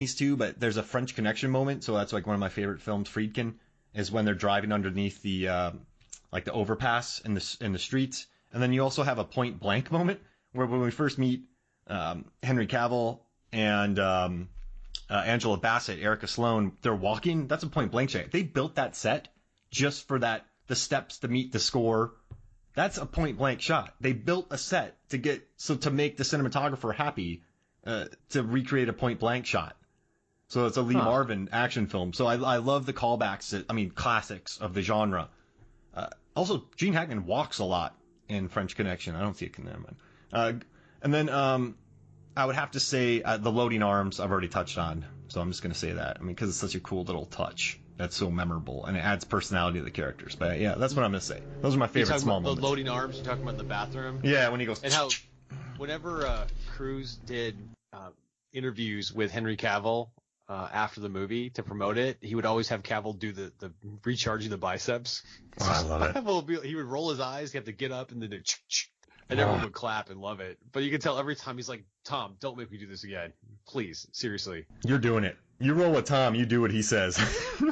these two, but there's a French Connection moment, so that's like one of my favorite films. Friedkin is when they're driving underneath the like the overpass in the streets, and then you also have a point blank moment where when we first meet Henry Cavill and Angela Bassett, Erica Sloane, they're walking. That's a point blank shot. They built that set just for that, the steps to meet the score. That's a point blank shot. They built a set to make the cinematographer happy to recreate a point blank shot. So it's a Lee Marvin action film. So I love the callbacks, classics of the genre. Also, Gene Hackman walks a lot in French Connection. I don't see it in there, and then I would have to say the loading arms I've already touched on. So I'm just going to say that. Because it's such a cool little touch that's so memorable, and it adds personality to the characters. But yeah, that's what I'm going to say. Those are my favorite small moments. The loading arms, you're talking about in the bathroom? Yeah, when he goes... And how whenever Cruise did interviews with Henry Cavill after the movie to promote it, he would always have Cavill do the recharging the biceps. Oh, I love it. He would roll his eyes, he had to get up and then do and everyone would clap and love it. But you can tell every time he's like, Tom, don't make me do this again. Please, seriously. You're doing it. You roll with Tom, you do what he says. All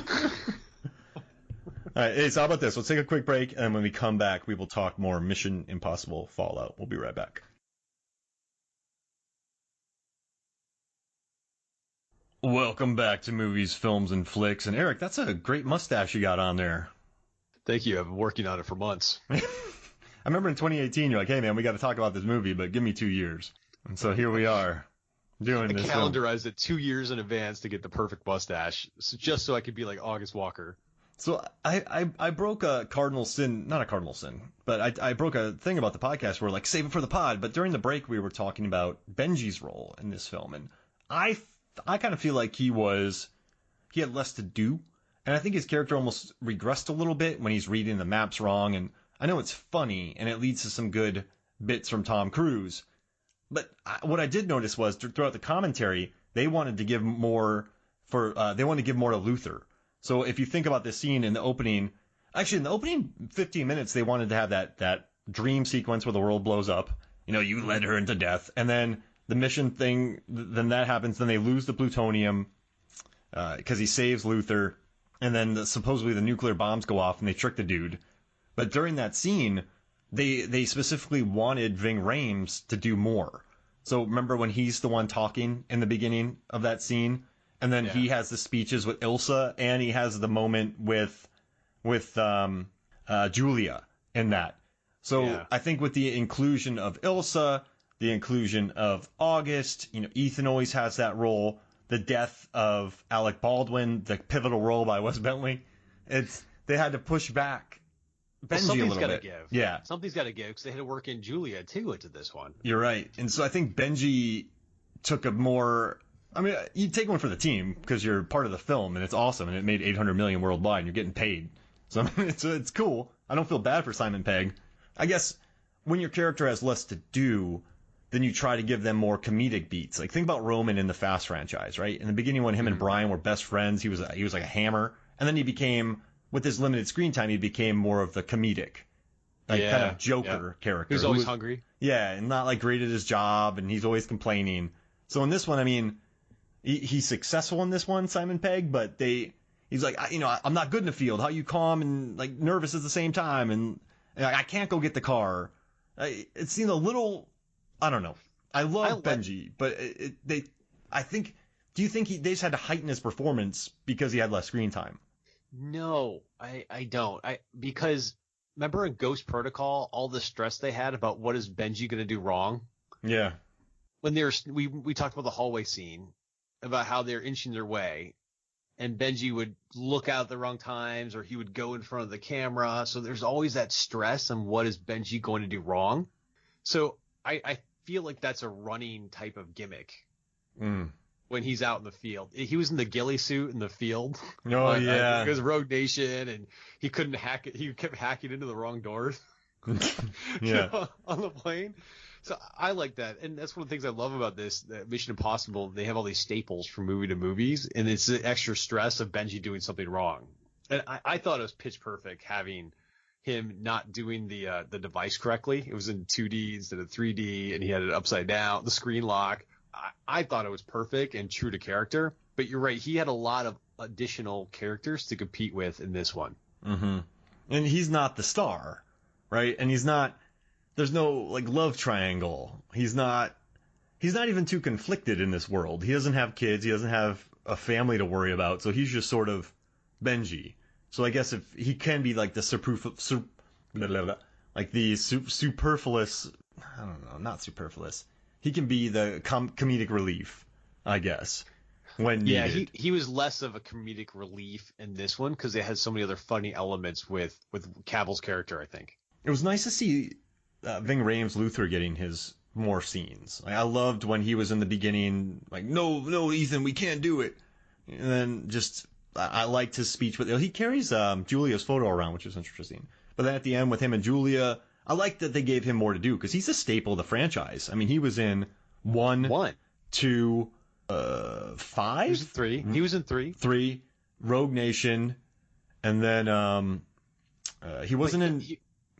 right, hey, so how about this? Let's take a quick break, and when we come back, we will talk more Mission Impossible Fallout. We'll be right back. Welcome back to Movies, Films, and Flicks. And Eric, that's a great mustache you got on there. Thank you. I've been working on it for months. I remember in 2018, you're like, hey, man, we got to talk about this movie, but give me 2 years. And so here we are doing this. I calendarized it 2 years in advance to get the perfect mustache, just so I could be like August Walker. So I broke a cardinal sin, not a cardinal sin, but I broke a thing about the podcast where like, save it for the pod. But during the break, we were talking about Benji's role in this film. And I kind of feel like he had less to do. And I think his character almost regressed a little bit when he's reading the maps wrong. And I know it's funny, and it leads to some good bits from Tom Cruise. But what I did notice was throughout the commentary, they wanted to give more to Luther. So if you think about this scene in the opening 15 minutes, they wanted to have that dream sequence where the world blows up. You led her into death, and then the mission thing, then that happens. Then they lose the plutonium because he saves Luther, and then supposedly the nuclear bombs go off and they trick the dude. But during that scene, they specifically wanted Ving Rhames to do more. So remember when he's the one talking in the beginning of that scene, and then he has the speeches with Ilsa, and he has the moment with Julia in that. So I think with the inclusion of Ilsa, the inclusion of August, Ethan always has that role. The death of Alec Baldwin, the pivotal role by Wes Bentley. They had to push back Benji a little bit. Give. Yeah. Something's got to give because they had to work in Julia too into this one. You're right. And so I think Benji took you take one for the team because you're part of the film and it's awesome and it made $800 million worldwide and you're getting paid. So it's cool. I don't feel bad for Simon Pegg. I guess when your character has less to do, then you try to give them more comedic beats. Like think about Roman in the Fast franchise, right? In the beginning when him and Brian were best friends, he was like a hammer, and then he became, with his limited screen time, he became more of the comedic, kind of Joker character. Who's always hungry. Yeah, and not like great at his job, and he's always complaining. So in this one, he's successful in this one, Simon Pegg, but he's like, I'm not good in the field. How you calm and like nervous at the same time, and I can't go get the car. It seemed a little, I don't know. I love Benji, but do you think they just had to heighten his performance because he had less screen time? No, I don't. Because remember in Ghost Protocol, all the stress they had about what is Benji going to do wrong? Yeah. When we talked about the hallway scene, about how they're inching their way, and Benji would look out at the wrong times, or he would go in front of the camera. So there's always that stress on what is Benji going to do wrong. So I feel like that's a running type of gimmick. When he's out in the field. He was in the ghillie suit in the field. Oh, yeah. Because Rogue Nation, and he couldn't hack it. He kept hacking into the wrong doors on the plane. So I like that. And that's one of the things I love about this Mission Impossible. They have all these staples from movie to movies, and it's the extra stress of Benji doing something wrong. And I thought it was pitch perfect having him not doing the device correctly. It was in 2D instead of 3D, and he had it upside down, the screen lock. I thought it was perfect and true to character. But you're right. He had a lot of additional characters to compete with in this one. Mm-hmm. And he's not the star, right? And there's no like love triangle. He's not even too conflicted in this world. He doesn't have kids. He doesn't have a family to worry about. So he's just sort of Benji. So I guess if he can be like the superfluous, I don't know, not superfluous. He can be the comedic relief, I guess, when needed. Yeah, he was less of a comedic relief in this one because it has so many other funny elements with Cavill's character, I think. It was nice to see Ving Rhames Luthor getting his more scenes. Like, I loved when he was in the beginning, like, no, Ethan, we can't do it. And then just, I liked his speech with, he carries Julia's photo around, which is interesting. But then at the end with him and Julia, I like that they gave him more to do because he's a staple of the franchise. I mean, he was in 1, 2, 5? He was in 3. He was in 3. 3, Rogue Nation, and then he wasn't in...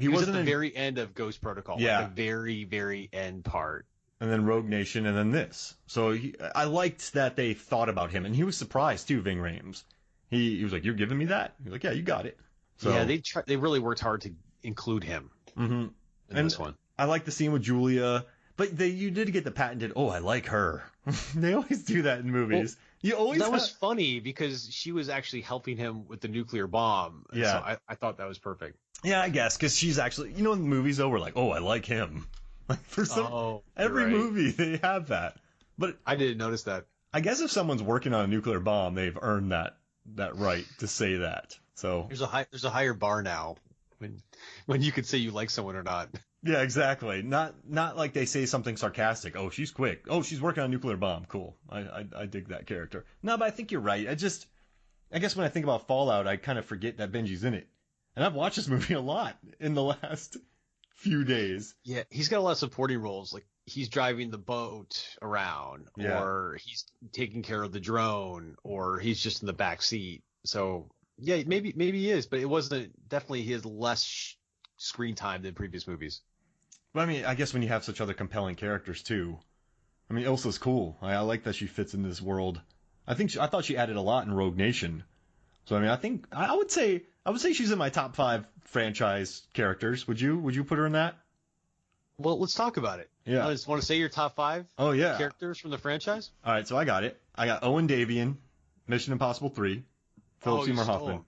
He was at the very end of Ghost Protocol. Yeah. Like the very, very end part. And then Rogue Nation, and then this. So I liked that they thought about him, and he was surprised too, Ving Rhames. He was like, "You're giving me that?" He was like, "Yeah, you got it." So, yeah, they really worked hard to include him in this one. I like the scene with Julia, but you did get the patented, "Oh, I like her." They always do that in movies. Well, was funny because she was actually helping him with the nuclear bomb. Yeah. So I thought that was perfect. Yeah, I guess, because she's actually, in the movies, though, we're like, "Oh, I like him." Like, for every movie, they have that. But I didn't notice that. I guess if someone's working on a nuclear bomb, they've earned that right to say that. So there's a higher bar now when you could say you like someone or not. Yeah, exactly. Not like they say something sarcastic. "Oh, she's quick. Oh, she's working on a nuclear bomb. Cool. I dig that character." No, but I think you're right. I guess when I think about Fallout, I kind of forget that Benji's in it. And I've watched this movie a lot in the last few days. Yeah, he's got a lot of supporting roles. Like he's driving the boat around, or he's taking care of the drone, or he's just in the back seat. So yeah, maybe he is, but it wasn't. Definitely, he has less screen time than previous movies. But I mean, I guess when you have such other compelling characters too. I mean, Ilsa's cool. I like that she fits in this world. I thought she added a lot in Rogue Nation. So I mean, I would say she's in my top 5 franchise characters. Would you put her in that? Well, let's talk about it. Yeah. I just want to say your top 5 characters from the franchise. All right, so I got it. I got Owen Davian, Mission Impossible 3, Philip Seymour Hoffman.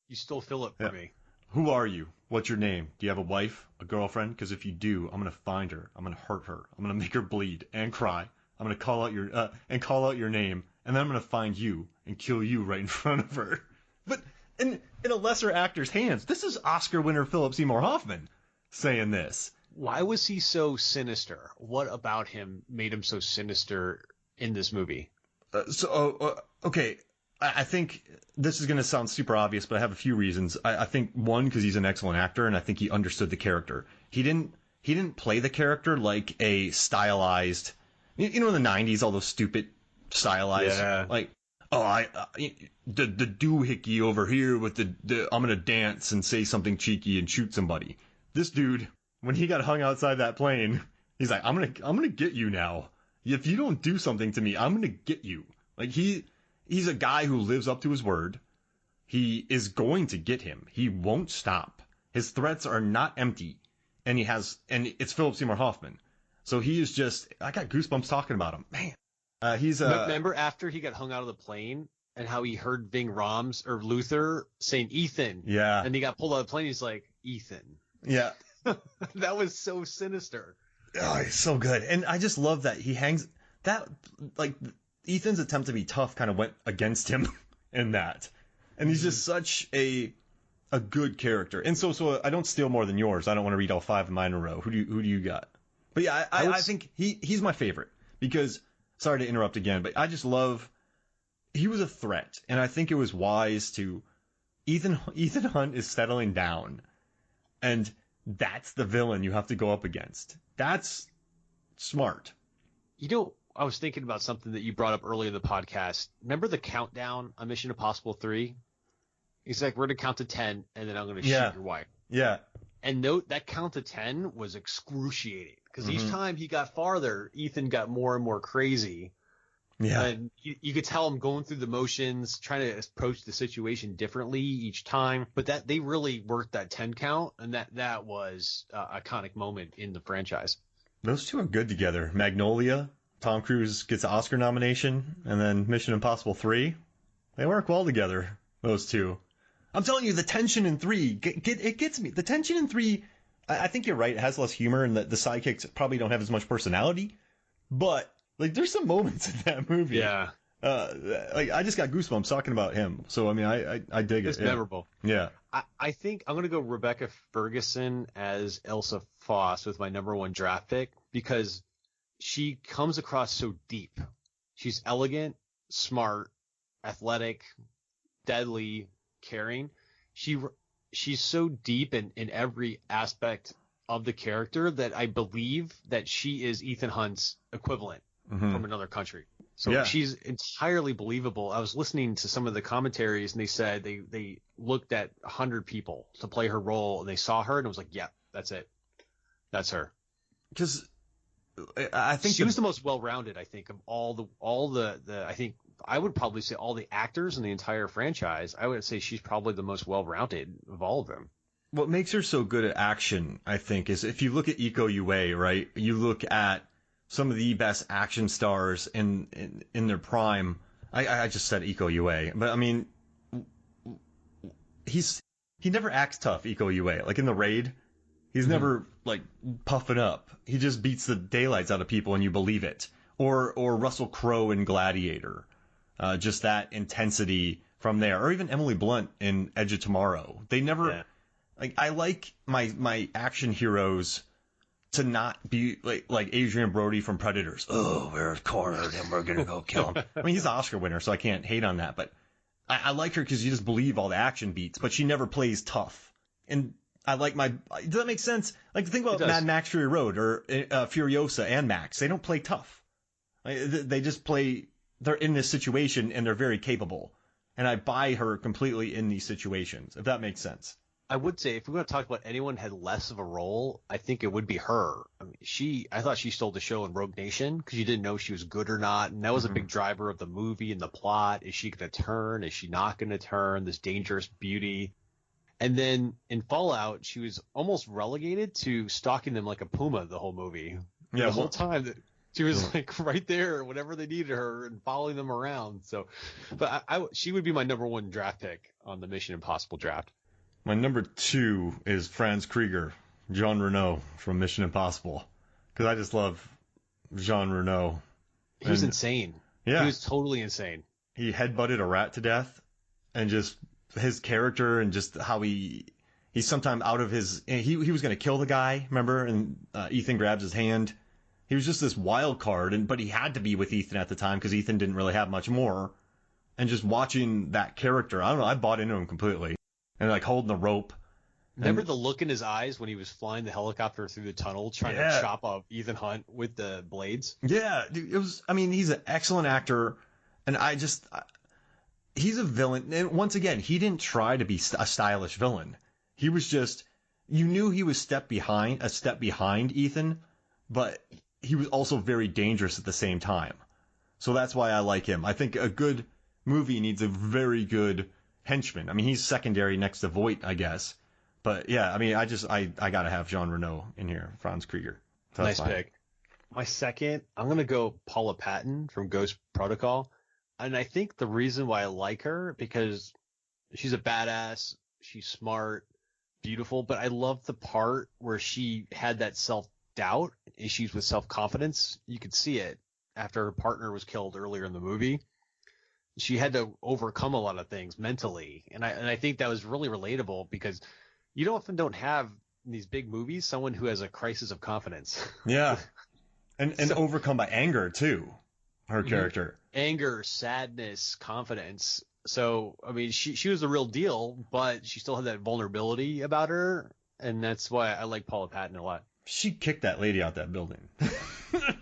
You stole Philip for me. Who are you? What's your name? Do you have a wife, a girlfriend? Because if you do, I'm gonna find her. I'm gonna hurt her. I'm gonna make her bleed and cry. I'm gonna call out your name, and then I'm gonna find you and kill you right in front of her. But in a lesser actor's hands, this is Oscar winner Philip Seymour Hoffman saying this. Why was he so sinister? What about him made him so sinister in this movie? Okay. I think this is going to sound super obvious, but I have a few reasons. I think one, because he's an excellent actor, and I think he understood the character. He didn't play the character like a stylized, in the 90s, all those stupid stylized, like, the doohickey over here with the I'm gonna dance and say something cheeky and shoot somebody. This dude, when he got hung outside that plane, he's like, I'm gonna get you now. If you don't do something to me, I'm gonna get you. Like he's a guy who lives up to his word. He is going to get him. He won't stop. His threats are not empty, and it's Philip Seymour Hoffman. So he is just, I got goosebumps talking about him, man. Remember after he got hung out of the plane and how he heard Ving Rhames or Luthor saying Ethan. Yeah. And he got pulled out of the plane. He's like, Ethan. Yeah. That was so sinister. Oh, he's so good. And I just love that he hangs that, like, Ethan's attempt to be tough kind of went against him in that. And he's just such a good character. And so I don't steal more than yours. I don't want to read all 5 of mine in a row. Who do you got? But yeah, I think he's my favorite because, sorry to interrupt again, but I just love, he was a threat. And I think it was wise to, Ethan Hunt is settling down. And that's the villain you have to go up against. That's smart. I was thinking about something that you brought up earlier in the podcast. Remember the countdown on Mission Impossible 3? He's like, we're going to count to 10, and then I'm going to shoot your wife. Yeah. And that count to 10 was excruciating. because each time he got farther, Ethan got more and more crazy. Yeah. And you could tell him going through the motions, trying to approach the situation differently each time. But that they really worked that 10 count, and that was an iconic moment in the franchise. Those two are good together. Magnolia, Tom Cruise gets an Oscar nomination, and then Mission Impossible 3. They work well together, those two. I'm telling you, the tension in 3, it gets me. The tension in 3, I think you're right, it has less humor, and the sidekicks probably don't have as much personality. But like, there's some moments in that movie. Yeah. Like, I just got goosebumps talking about him. So, I mean, I dig it. It's memorable. Yeah. I think I'm going to go Rebecca Ferguson as Elsa Foss with my number 1 draft pick, because she comes across so deep. She's elegant, smart, athletic, deadly, caring. She's so deep in every aspect of the character that I believe that she is Ethan Hunt's equivalent from another country. So she's entirely believable. I was listening to some of the commentaries, and they said they looked at 100 people to play her role, and they saw her, and it was like, yeah, that's it. That's her. Because I think she was the most well-rounded, I think, of all the I think I would probably say all the actors in the entire franchise. I would say she's probably the most well-rounded of all of them. What makes her so good at action, I think, is if you look at Iko Uwais, right? You look at some of the best action stars in their prime. I just said Iko Uwais, but I mean, he never acts tough, Iko Uwais. Like in The Raid, he's never like puffing up. He just beats the daylights out of people, and you believe it. Or Russell Crowe in Gladiator, just that intensity from there. Or even Emily Blunt in Edge of Tomorrow. They never. Yeah. Like, I like my action heroes to not be like Adrian Brody from Predators. Oh, we're cornered and we're gonna go kill him. I mean, he's an Oscar winner, so I can't hate on that. But I like her because you just believe all the action beats, but she never plays tough. And I like does that make sense? Like, think about Mad Max Fury Road or Furiosa and Max. They don't play tough. They just play. They're in this situation and they're very capable. And I buy her completely in these situations, if that makes sense. I would say if we're going to talk about anyone who had less of a role, I think it would be her. I mean, I thought she stole the show in Rogue Nation because you didn't know if she was good or not. And that was a big driver of the movie and the plot. Is she going to turn? Is she not going to turn? This dangerous beauty. And then in Fallout, she was almost relegated to stalking them like a puma the whole movie. Yeah, the whole time that she was like right there whenever they needed her and following them around. So, but she would be my number 1 draft pick on the Mission Impossible draft. My number 2 is Franz Krieger, Jean Reno from Mission Impossible, because I just love Jean Reno. He was insane. Yeah. He was totally insane. He headbutted a rat to death, and just his character and just how he's sometimes out of his. He was going to kill the guy, remember? And Ethan grabs his hand. He was just this wild card, but he had to be with Ethan at the time because Ethan didn't really have much more. And just watching that character, I don't know, I bought into him completely. And like holding the rope. Remember the look in his eyes when he was flying the helicopter through the tunnel trying to chop up Ethan Hunt with the blades? Yeah, dude, he's an excellent actor. And he's a villain. And once again, he didn't try to be a stylish villain. He was just, you knew he was a step behind Ethan, but he was also very dangerous at the same time. So that's why I like him. I think a good movie needs a very good henchman. I mean, he's secondary next to Voight, I guess. But yeah, I mean, I gotta have Jean Reno in here, Franz Krieger. So nice pick. My second, I'm gonna go Paula Patton from Ghost Protocol, and I think the reason why I like her because she's a badass, she's smart, beautiful, but I love the part where she had that self-doubt, issues with self-confidence. You could see it after her partner was killed earlier in the movie. She had to overcome a lot of things mentally. And I think that was really relatable because you often don't have in these big movies someone who has a crisis of confidence. Yeah. And overcome by anger too, her character. Anger, sadness, confidence. So, I mean, she was the real deal, but she still had that vulnerability about her. And that's why I like Paula Patton a lot. She kicked that lady out that building.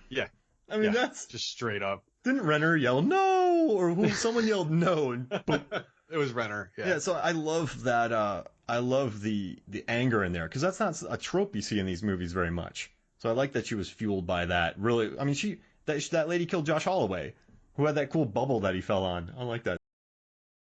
Yeah. I mean, that's just straight up. Didn't Renner yell no, or someone yelled no? And it was Renner. Yeah. So I love that. I love the anger in there because that's not a trope you see in these movies very much. So I like that she was fueled by that. Really, I mean, that lady killed Josh Holloway, who had that cool bubble that he fell on. I like that.